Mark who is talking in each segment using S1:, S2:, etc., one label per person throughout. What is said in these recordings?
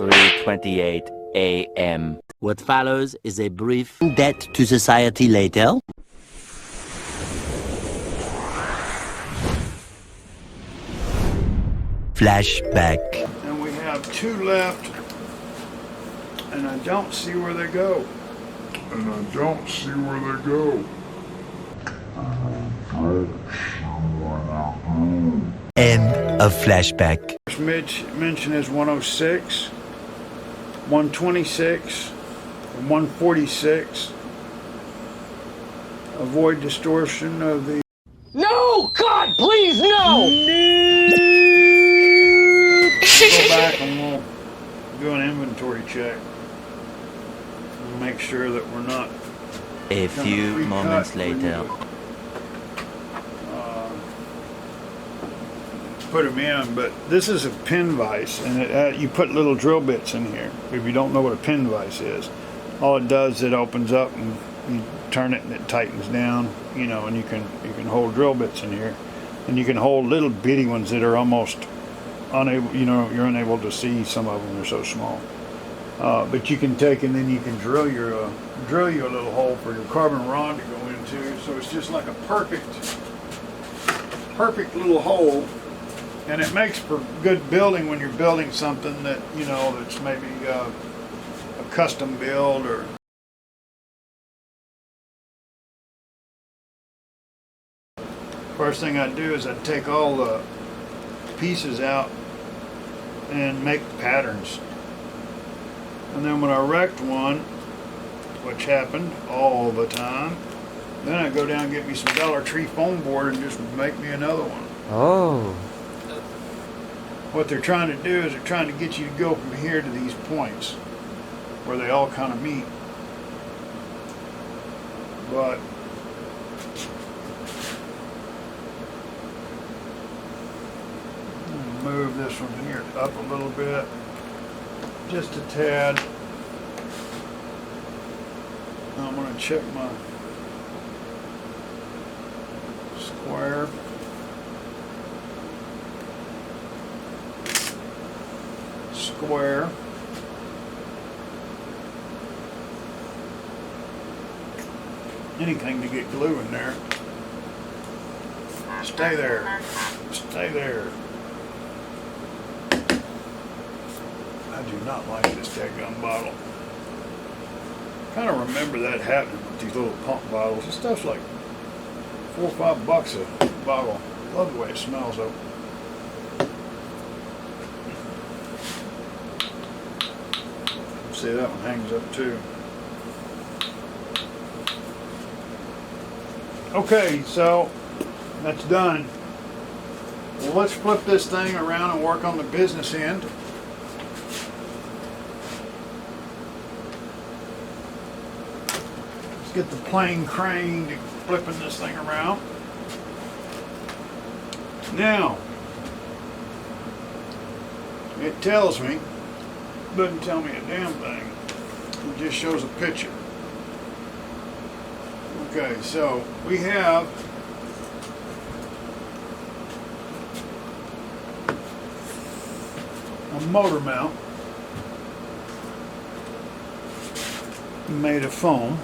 S1: 3:28 a.m. What follows is a brief debt to society later. Flashback.
S2: And we have 2 left, and I don't see where they go.
S1: End of flashback.
S2: First mention is 106, 126, and 146. Avoid distortion of the...
S3: No! God, please, no!
S2: Go back and we'll do an inventory check. And make sure that we're not...
S1: A few moments later.
S2: Put them in, but this is a pin vise, and you put little drill bits in here. If you don't know what a pin vise is, all it does, it opens up and you turn it and it tightens down, you know, and you can hold drill bits in here, and you can hold little bitty ones that are almost unable, you know, you're unable to see. Some of them are so small, but you can take and then you can drill you a little hole for your carbon rod to go into. So it's just like a perfect little hole. And it makes for good building when you're building something that, you know, that's maybe a custom build. Or first thing I'd do is I'd take all the pieces out and make patterns. And then when I wrecked one, which happened all the time, then I'd go down and get me some Dollar Tree foam board and just make me another one.
S3: Oh.
S2: What they're trying to do is they're trying to get you to go from here to these points where they all kind of meet. But move this one here up a little bit, just a tad. I'm going to check my square. Square. Anything to get glue in there. Stay there. Stay there. I do not like this dadgum bottle. Kind of remember that happening with these little pump bottles. This stuff's like $4 or $5 a bottle. Love the way it smells though. See, that one hangs up too. Okay, so that's done. Well, let's flip this thing around and work on the business end. Let's get the plane crane to flipping this thing around. Now, it tells me, doesn't tell me a damn thing. It just shows a picture. Okay, so we have a motor mount made of foam.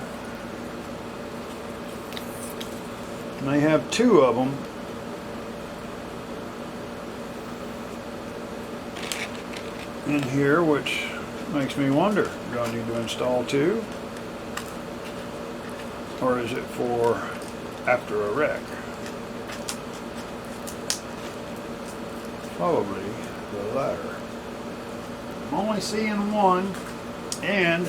S2: And they have 2 of them. In here, which makes me wonder, do I need to install 2? Or is it for after a wreck? Probably the latter. I'm only seeing 1, and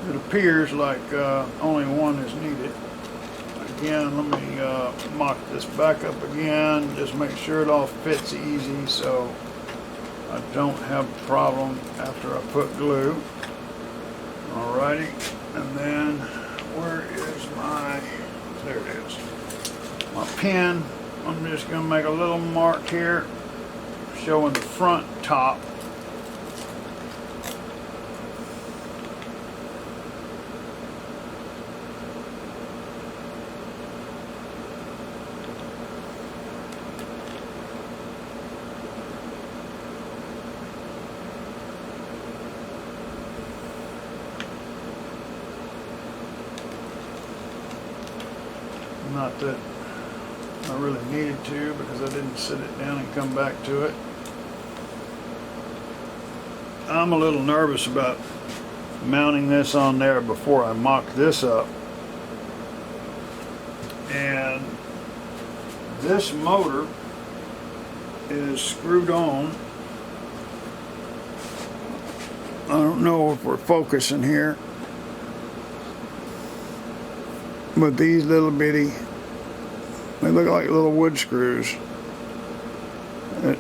S2: it appears like only 1 is needed. Again, let me mock this back up again, just make sure it all fits easy so I don't have a problem after I put glue. Alrighty, and then where is there it is, my pin. I'm just going to make a little mark here showing the front top. Not that I really needed to, because I didn't sit it down and come back to it. I'm a little nervous about mounting this on there before I mock this up. And this motor is screwed on. I don't know if we're focusing here, but these little bitty, they look like little wood screws. And,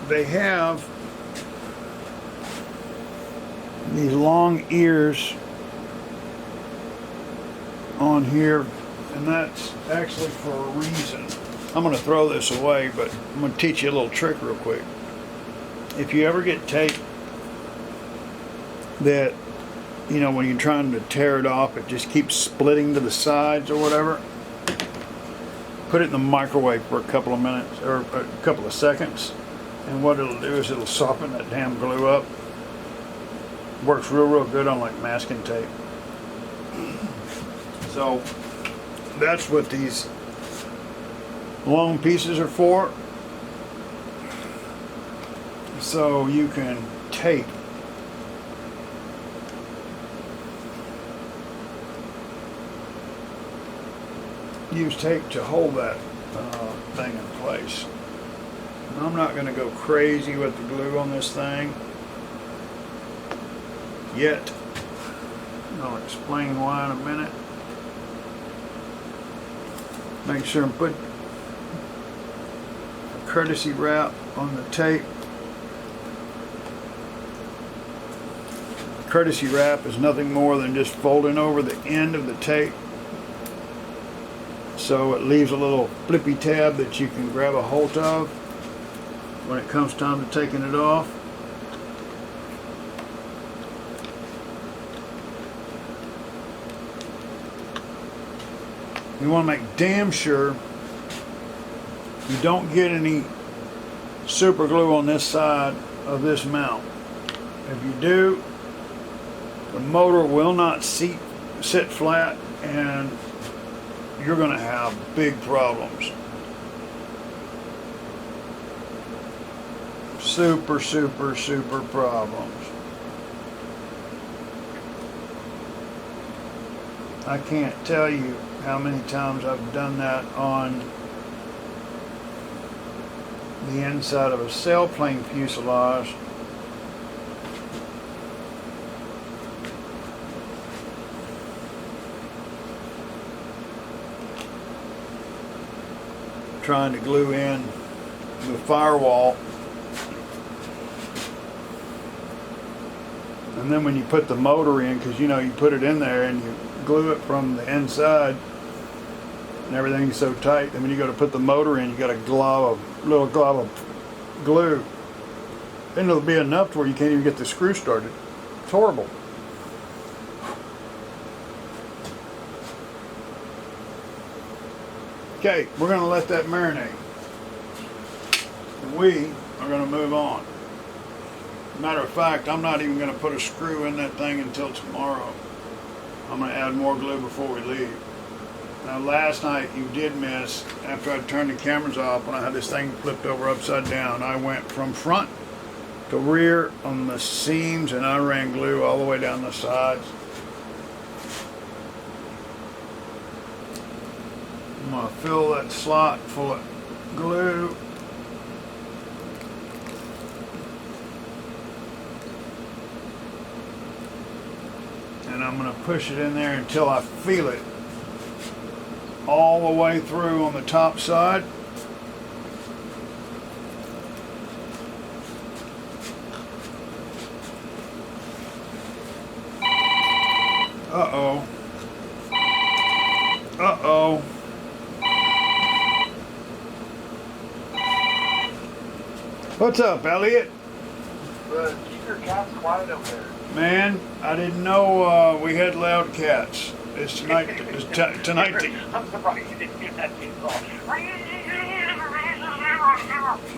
S2: they have these long ears on here, and that's actually for a reason. I'm going to throw this away, but I'm going to teach you a little trick real quick. If you ever get tape that, you know, when you're trying to tear it off, it just keeps splitting to the sides or whatever, put it in the microwave for a couple of minutes or a couple of seconds, and what it'll do is it'll soften that damn glue up. Works real good on like masking tape. So that's what these long pieces are for. So you can tape use tape to hold that thing in place. And I'm not going to go crazy with the glue on this thing yet. I'll explain why in a minute. Make sure and put a courtesy wrap on the tape. Courtesy wrap is nothing more than just folding over the end of the tape, so it leaves a little flippy tab that you can grab a hold of when it comes time to taking it off. You want to make damn sure you don't get any super glue on this side of this mount. If you do, the motor will not sit flat, and you're going to have big problems. Super problems. I can't tell you how many times I've done that on the inside of a sailplane fuselage. Trying to glue in the firewall, and then when you put the motor in, because you know you put it in there and you glue it from the inside and everything's so tight, then when you go to put the motor in, you got a little glob of glue, and it'll be enough to where you can't even get the screw started. It's horrible. Okay, we're going to let that marinate. We are going to move on. Matter of fact, I'm not even going to put a screw in that thing until tomorrow. I'm going to add more glue before we leave. Now, last night you did miss, after I turned the cameras off, when I had this thing flipped over upside down, I went from front to rear on the seams, and I ran glue all the way down the sides. I'm going to fill that slot full of glue. And I'm going to push it in there until I feel it all the way through on the top side. Uh-oh. Uh-oh. What's up, Elliot?
S4: Keep your cats quiet over there.
S2: Man, I didn't know we had loud cats. It's tonight. Tonight.
S4: I'm surprised you didn't get that thing call.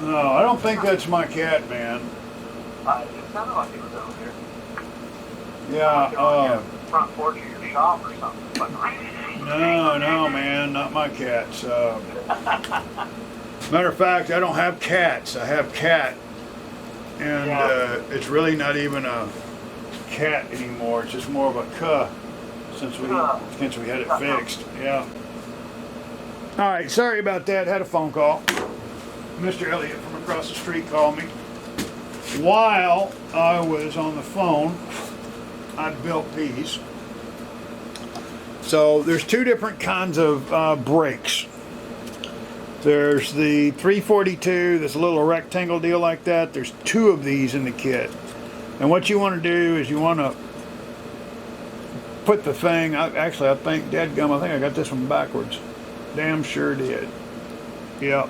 S2: No, I don't think that's my cat, man.
S4: It sounded like it was over here.
S2: Yeah.
S4: Like on your front porch of your shop or something. But,
S2: No, man, not my cats. Matter of fact, I don't have cats. I have cat, and it's really not even a cat anymore. It's just more of a cuh since we had it fixed. Yeah. All right, sorry about that. Had a phone call. Mr. Elliott from across the street called me. While I was on the phone, I built these. So there's two different kinds of brakes. There's the 342, this little rectangle deal like that. There's two of these in the kit. And what you want to do is you want to put the thing, I think, dadgum, I think I got this one backwards. Damn sure did. Yep.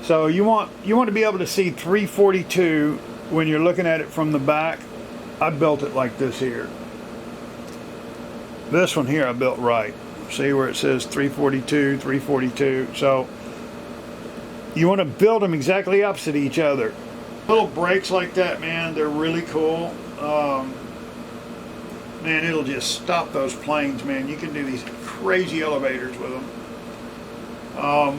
S2: So you want to be able to see 342 when you're looking at it from the back. I built it like this here. This one here I built right. See where it says 342, 342. So you want to build them exactly opposite each other. Little brakes like that, man, they're really cool. Man, it'll just stop those planes, man. You can do these crazy elevators with them.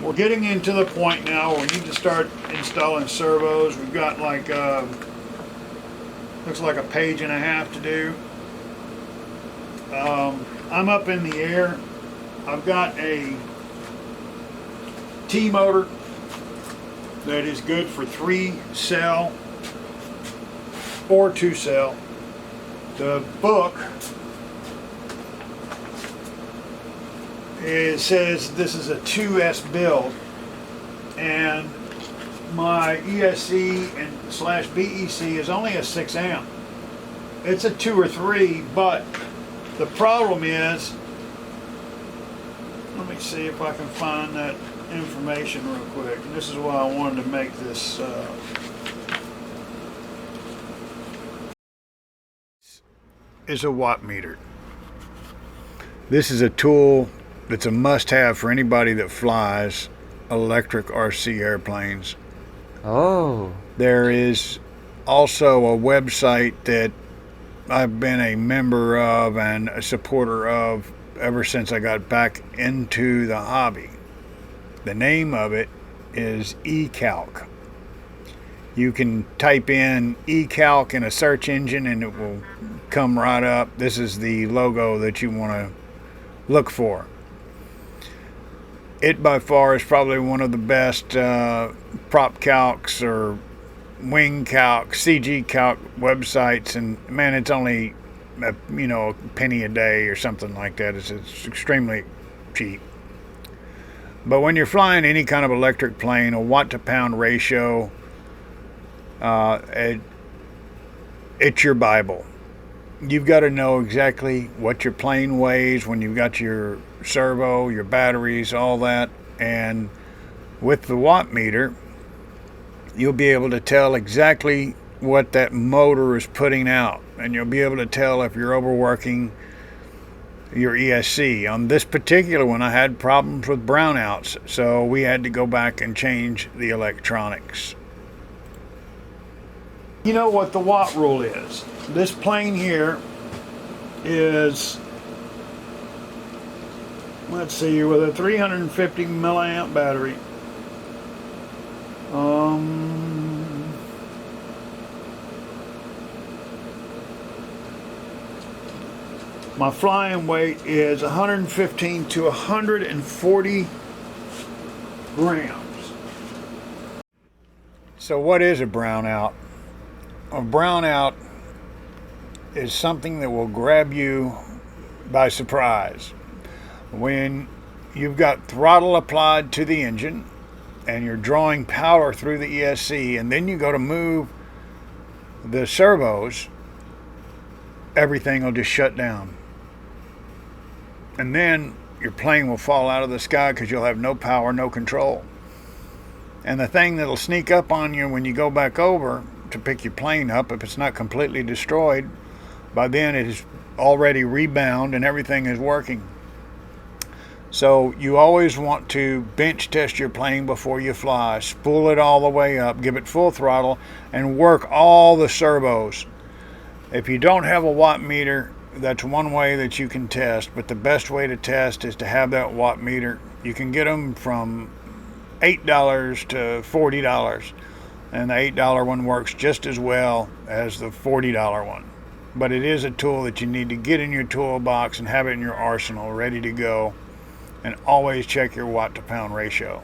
S2: We're getting into the point now where we need to start installing servos. We've got like, looks like a page and a half to do. I'm up in the air. I've got a T motor that is good for 3-cell or 2-cell. The book, it says this is a 2S build, and my ESC and / BEC is only a 6 amp. It's a 2 or 3, but the problem is, let me see if I can find that information real quick. And this is why I wanted to make this is a watt meter. This is a tool that's a must-have for anybody that flies electric RC airplanes.
S3: Oh.
S2: There is also a website that I've been a member of and a supporter of ever since I got back into the hobby. The name of it is eCalc. You can type in eCalc in a search engine and it will come right up. This is the logo that you want to look for. It by far is probably one of the best prop calcs or wing calc, CG calc websites, and man, it's only a penny a day or something like that. It's extremely cheap. But when you're flying any kind of electric plane, a watt to pound ratio, it's your Bible. You've got to know exactly what your plane weighs when you've got your servo, your batteries, all that. And with the watt meter, you'll be able to tell exactly what that motor is putting out. And you'll be able to tell if you're overworking your ESC. On this particular one, I had problems with brownouts, so we had to go back and change the electronics. You know what the watt rule is? This plane here is, let's see, with a 350 milliamp battery. My flying weight is 115 to 140 grams. So what is a brownout? A brownout is something that will grab you by surprise. When you've got throttle applied to the engine and you're drawing power through the ESC, and then you go to move the servos, everything will just shut down. And then your plane will fall out of the sky because you'll have no power, no control. And the thing that'll sneak up on you when you go back over to pick your plane up, if it's not completely destroyed, by then it is already rebound and everything is working. So you always want to bench test your plane before you fly. Spool it all the way up, give it full throttle, and work all the servos. If you don't have a watt meter, that's one way that you can test, but the best way to test is to have that watt meter. You can get them from $8 to $40, and the $8 one works just as well as the $40 one. But it is a tool that you need to get in your toolbox and have it in your arsenal ready to go, and always check your watt to pound ratio.